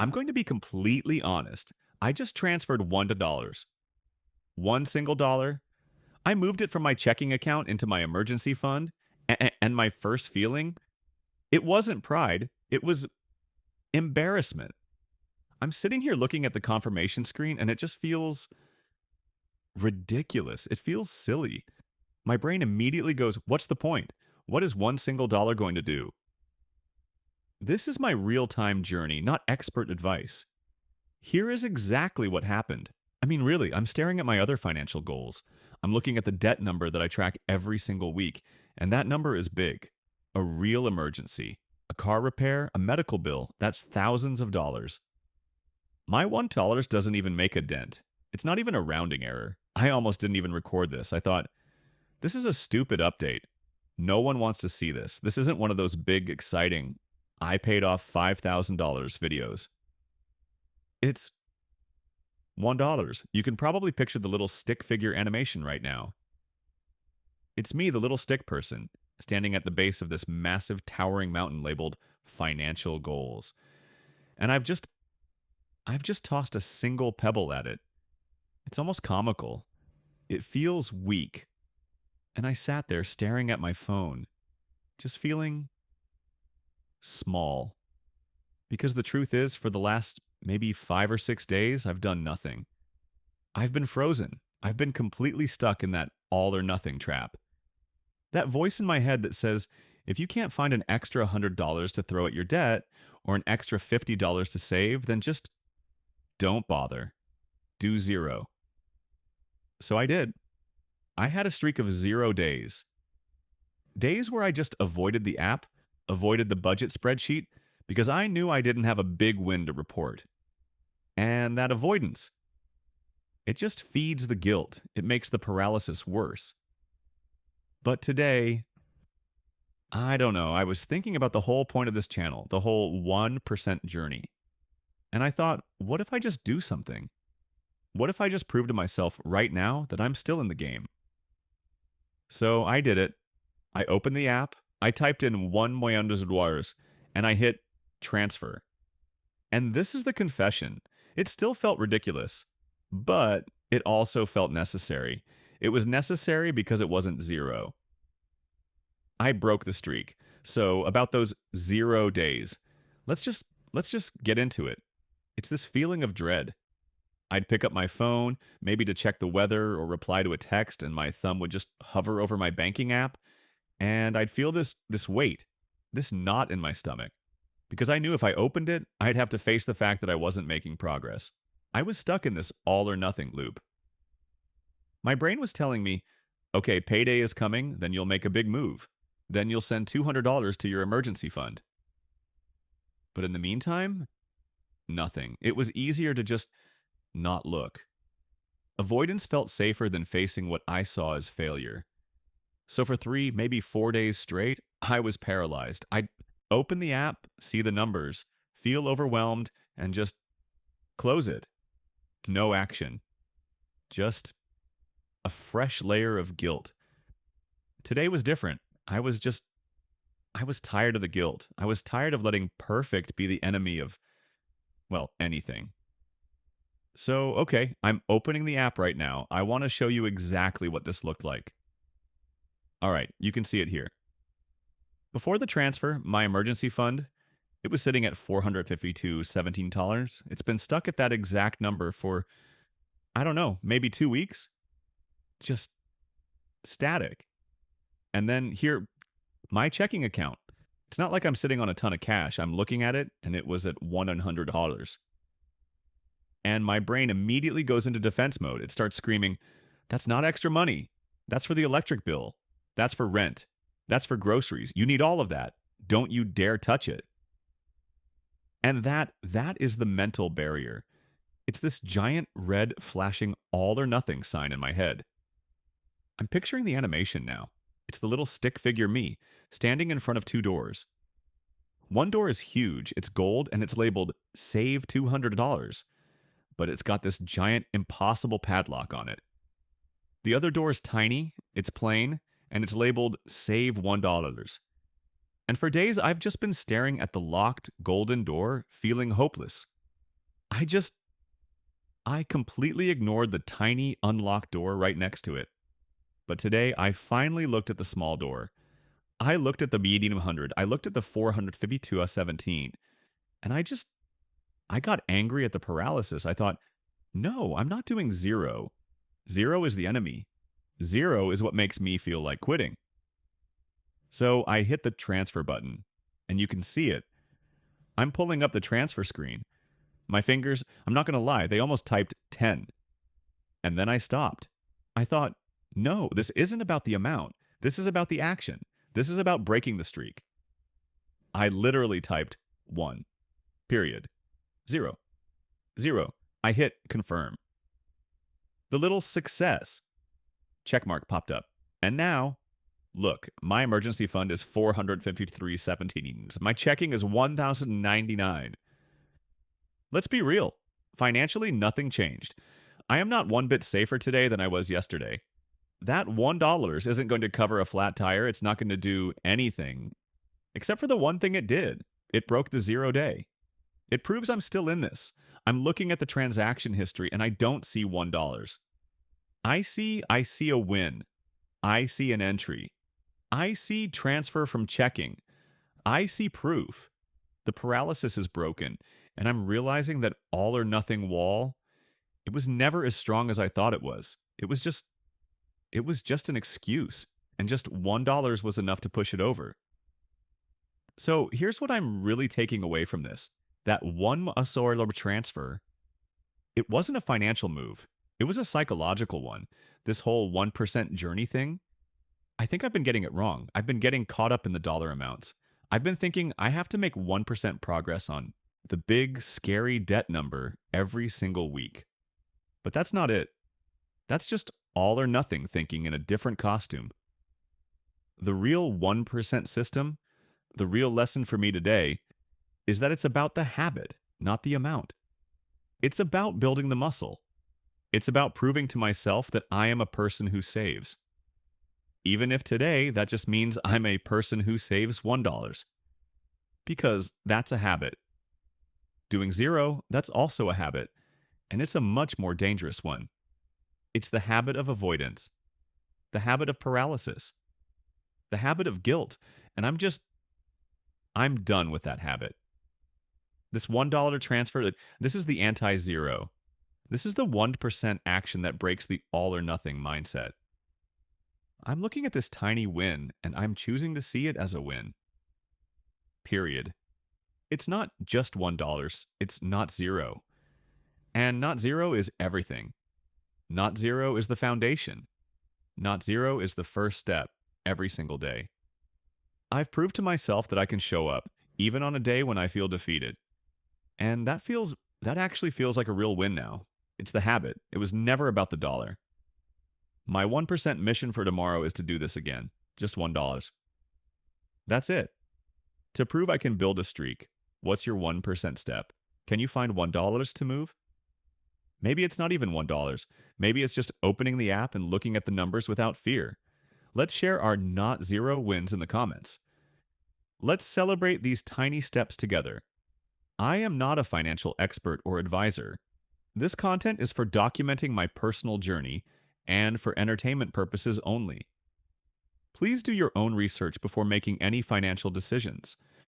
I'm going to be completely honest. I just transferred $1. One single dollar. I moved it from my checking account into my emergency fund. And my first feeling, it wasn't pride, it was embarrassment. I'm sitting here looking at the confirmation screen and it just feels ridiculous. It feels silly. My brain immediately goes, what's the point? What is one single dollar going to do? This is my real time journey, not expert advice. Here is exactly what happened. I mean, really, I'm staring at my other financial goals. I'm looking at the debt number that I track every single week, and that number is big. A real emergency, a car repair, a medical bill, that's thousands of dollars. My $1 doesn't even make a dent. It's not even a rounding error. I almost didn't even record this. I thought, this is a stupid update. No one wants to see this. This isn't one of those big, exciting, I paid off $5,000 videos. It's $1. You can probably picture the little stick figure animation right now. It's me, the little stick person, standing at the base of this massive towering mountain labeled financial goals. And I've just tossed a single pebble at it. It's almost comical. It feels weak. And I sat there staring at my phone, just feeling small. Because the truth is, for the last maybe 5 or 6 days, I've done nothing. I've been frozen. I've been completely stuck in that all or nothing trap. That voice in my head that says, if you can't find an extra $100 to throw at your debt or an extra $50 to save, then just don't bother. Do zero. So I did. I had a streak of 0 days. Days where I just avoided the app, avoided the budget spreadsheet, because I knew I didn't have a big win to report. And that avoidance, it just feeds the guilt. It makes the paralysis worse. But today, I don't know, I was thinking about the whole point of this channel, the whole 1% journey. And I thought, what if I just do something? What if I just prove to myself right now that I'm still in the game? So I did it. I opened the app, I typed in $1 million, and I hit transfer. And this is the confession. It still felt ridiculous, but it also felt necessary. It was necessary because it wasn't zero. I broke the streak. So about those 0 days, let's just get into it. It's this feeling of dread. I'd pick up my phone, maybe to check the weather or reply to a text, and my thumb would just hover over my banking app, and I'd feel this weight, this knot in my stomach, because I knew if I opened it, I'd have to face the fact that I wasn't making progress. I was stuck in this all or nothing loop. My brain was telling me, okay, payday is coming, then you'll make a big move. Then you'll send $200 to your emergency fund. But in the meantime, nothing. It was easier to just not look. Avoidance felt safer than facing what I saw as failure. So for 3, maybe 4 days straight, I was paralyzed. I'd open the app, see the numbers, feel overwhelmed, and just close it. No action. Just a fresh layer of guilt. Today was different. I was tired of the guilt. I was tired of letting perfect be the enemy of, well, anything. So, okay, I'm opening the app right now. I want to show you exactly what this looked like. All right, you can see it here. Before the transfer, my emergency fund, it was sitting at $452.17. It's been stuck at that exact number for, I don't know, maybe 2 weeks. Just static. And then here, my checking account. It's not like I'm sitting on a ton of cash. I'm looking at it, and it was at $100. And my brain immediately goes into defense mode. It starts screaming, that's not extra money. That's for the electric bill. That's for rent. That's for groceries. You need all of that. Don't you dare touch it. And that is the mental barrier. It's this giant red flashing all or nothing sign in my head. I'm picturing the animation now. It's the little stick figure me, standing in front of 2 doors. One door is huge, it's gold, and it's labeled Save $200, but it's got this giant impossible padlock on it. The other door is tiny, it's plain, and it's labeled Save $1. And for days, I've just been staring at the locked golden door, feeling hopeless. I just, I completely ignored the tiny unlocked door right next to it. But today, I finally looked at the small door. I looked at the medium 100. I looked at the 452 and I got angry at the paralysis. I thought, no, I'm not doing zero. Zero is the enemy. Zero is what makes me feel like quitting. So I hit the transfer button, and you can see it. I'm pulling up the transfer screen. My fingers, I'm not going to lie, they almost typed 10. And then I stopped. I thought, no, this isn't about the amount. This is about the action. This is about breaking the streak. I literally typed 1, period, 0, 0. I hit confirm. The little success checkmark popped up. And now, look, my emergency fund is 453.17. My checking is 1,099. Let's be real. Financially, nothing changed. I am not one bit safer today than I was yesterday. That $1 isn't going to cover a flat tire. It's not going to do anything, except for the one thing it did. It broke the 0 day. It proves I'm still in this. I'm looking at the transaction history and I don't see $1. I see a win. I see an entry. I see transfer from checking. I see proof. The paralysis is broken, and I'm realizing that all or nothing wall, it was never as strong as I thought it was. It was just an excuse, and just $1 was enough to push it over. So here's what I'm really taking away from this. That one solar transfer, it wasn't a financial move. It was a psychological one. This whole 1% journey thing, I think I've been getting it wrong. I've been getting caught up in the dollar amounts. I've been thinking I have to make 1% progress on the big, scary debt number every single week. But that's not it. That's just all or nothing thinking in a different costume. The real 1% system, the real lesson for me today, is that it's about the habit, not the amount. It's about building the muscle. It's about proving to myself that I am a person who saves. Even if today that just means I'm a person who saves $1. Because that's a habit. Doing 0, that's also a habit. And it's a much more dangerous one. It's the habit of avoidance. The habit of paralysis. The habit of guilt. And I'm done with that habit. This $1 transfer, this is the anti-zero. This is the 1% action that breaks the all or nothing mindset. I'm looking at this tiny win, and I'm choosing to see it as a win. Period. It's not just $1, it's not 0. And not 0 is everything. Not 0 is the foundation. Not 0 is the first step every single day. I've proved to myself that I can show up, even on a day when I feel defeated. And that actually feels like a real win now. It's the habit. It was never about the dollar. My 1% mission for tomorrow is to do this again. Just $1. That's it. To prove I can build a streak, what's your 1% step? Can you find $1 to move? Maybe it's not even $1. Maybe it's just opening the app and looking at the numbers without fear. Let's share our not 0 wins in the comments. Let's celebrate these tiny steps together. I am not a financial expert or advisor. This content is for documenting my personal journey and for entertainment purposes only. Please do your own research before making any financial decisions.